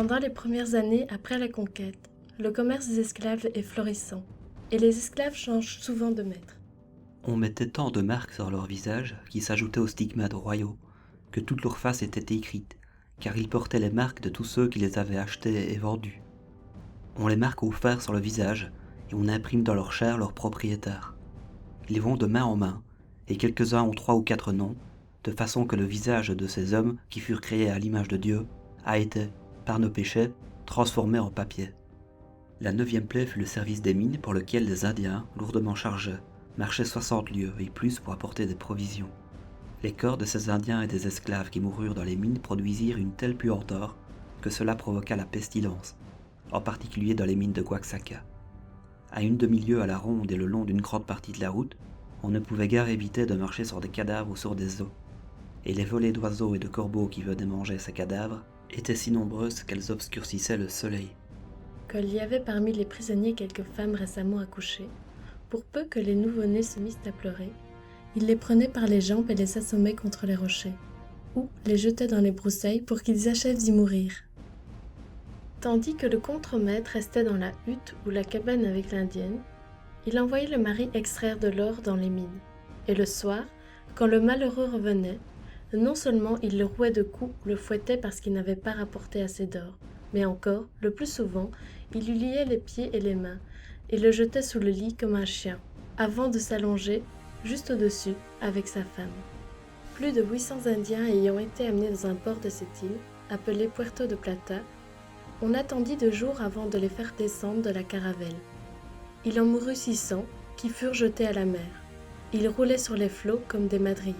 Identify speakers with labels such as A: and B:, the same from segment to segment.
A: Pendant les premières années après la conquête, le commerce des esclaves est florissant, et les esclaves changent souvent de maître.
B: On mettait tant de marques sur leur visage, qui s'ajoutaient aux stigmates royaux, que toute leur face était écrite, car ils portaient les marques de tous ceux qui les avaient achetés et vendus. On les marque au fer sur le visage, et on imprime dans leur chair leur propriétaire. Ils vont de main en main, et quelques-uns ont 3 ou 4 noms, de façon que le visage de ces hommes qui furent créés à l'image de Dieu a été, par nos péchés, transformé en papier. La 9e plaie fut le service des mines pour lequel les Indiens, lourdement chargés, marchaient 60 lieues et plus pour apporter des provisions. Les corps de ces Indiens et des esclaves qui moururent dans les mines produisirent une telle puanteur que cela provoqua la pestilence, en particulier dans les mines de Oaxaca. À une demi-lieue à la ronde et le long d'une grande partie de la route, on ne pouvait guère éviter de marcher sur des cadavres ou sur des os, et les volées d'oiseaux et de corbeaux qui venaient manger ces cadavres étaient si nombreuses qu'elles obscurcissaient le soleil.
A: Qu'il y avait parmi les prisonniers quelques femmes récemment accouchées, pour peu que les nouveau-nés se missent à pleurer, il les prenait par les jambes et les assommait contre les rochers, ou les jetait dans les broussailles pour qu'ils achèvent d'y mourir. Tandis que le contremaître restait dans la hutte ou la cabane avec l'indienne, il envoyait le mari extraire de l'or dans les mines, et le soir, quand le malheureux revenait, non seulement il le rouait de coups ou le fouettait parce qu'il n'avait pas rapporté assez d'or, mais encore, le plus souvent, il lui liait les pieds et les mains, et le jetait sous le lit comme un chien, avant de s'allonger, juste au-dessus, avec sa femme. Plus de 800 Indiens ayant été amenés dans un port de cette île, appelé Puerto de Plata, on attendit 2 jours avant de les faire descendre de la caravelle. Il en mourut 600, qui furent jetés à la mer. Ils roulaient sur les flots comme des madriers.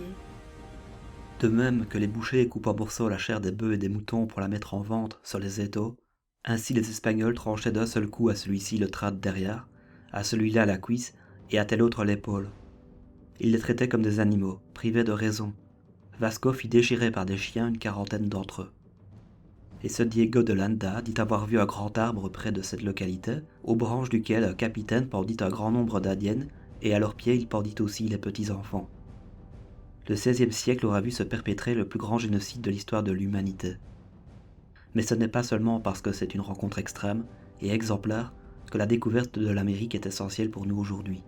B: De même que les bouchers coupent en morceaux la chair des bœufs et des moutons pour la mettre en vente sur les étaux, ainsi les Espagnols tranchaient d'un seul coup à celui-ci le trait derrière, à celui-là la cuisse et à tel autre l'épaule. Ils les traitaient comme des animaux, privés de raison. Vasco fit déchirer par des chiens une 40aine d'entre eux. Et ce Diego de Landa dit avoir vu un grand arbre près de cette localité, aux branches duquel un capitaine pendit un grand nombre d'indiennes, et à leurs pieds il pendit aussi les petits-enfants. Le XVIe siècle aura vu se perpétrer le plus grand génocide de l'histoire de l'humanité. Mais ce n'est pas seulement parce que c'est une rencontre extrême et exemplaire que la découverte de l'Amérique est essentielle pour nous aujourd'hui.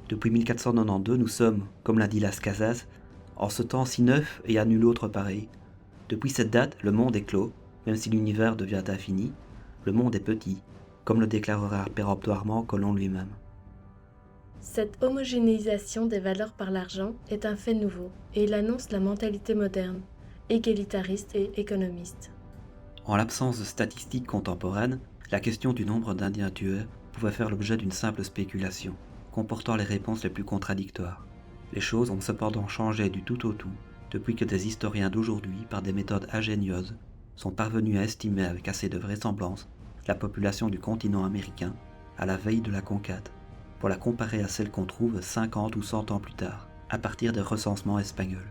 B: Depuis 1492, nous sommes, comme l'a dit Las Casas, en ce temps si neuf et à nul autre pareil. Depuis cette date, le monde est clos, même si l'univers devient infini, le monde est petit, comme le déclarera péremptoirement Colomb lui-même.
A: Cette homogénéisation des valeurs par l'argent est un fait nouveau, et il annonce la mentalité moderne, égalitariste et économiste.
B: En l'absence de statistiques contemporaines, la question du nombre d'Indiens tués pouvait faire l'objet d'une simple spéculation, comportant les réponses les plus contradictoires. Les choses ont cependant changé du tout au tout, depuis que des historiens d'aujourd'hui, par des méthodes ingénieuses, sont parvenus à estimer avec assez de vraisemblance la population du continent américain à la veille de la conquête, pour la comparer à celle qu'on trouve 50 ou 100 ans plus tard, à partir des recensements espagnols.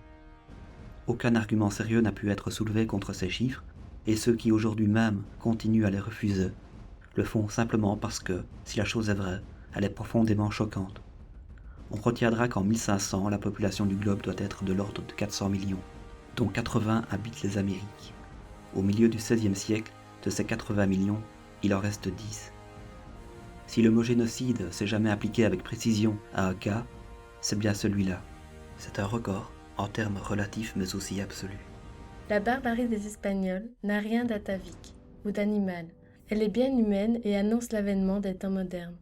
B: Aucun argument sérieux n'a pu être soulevé contre ces chiffres, et ceux qui aujourd'hui même continuent à les refuser, le font simplement parce que, si la chose est vraie, elle est profondément choquante. On retiendra qu'en 1500, la population du globe doit être de l'ordre de 400 millions, dont 80 habitent les Amériques. Au milieu du XVIe siècle, de ces 80 millions, il en reste 10. Si le mot génocide s'est jamais appliqué avec précision à un cas, c'est bien celui-là. C'est un record, en termes relatifs mais aussi absolus.
A: La barbarie des Espagnols n'a rien d'atavique ou d'animal. Elle est bien humaine et annonce l'avènement des temps modernes.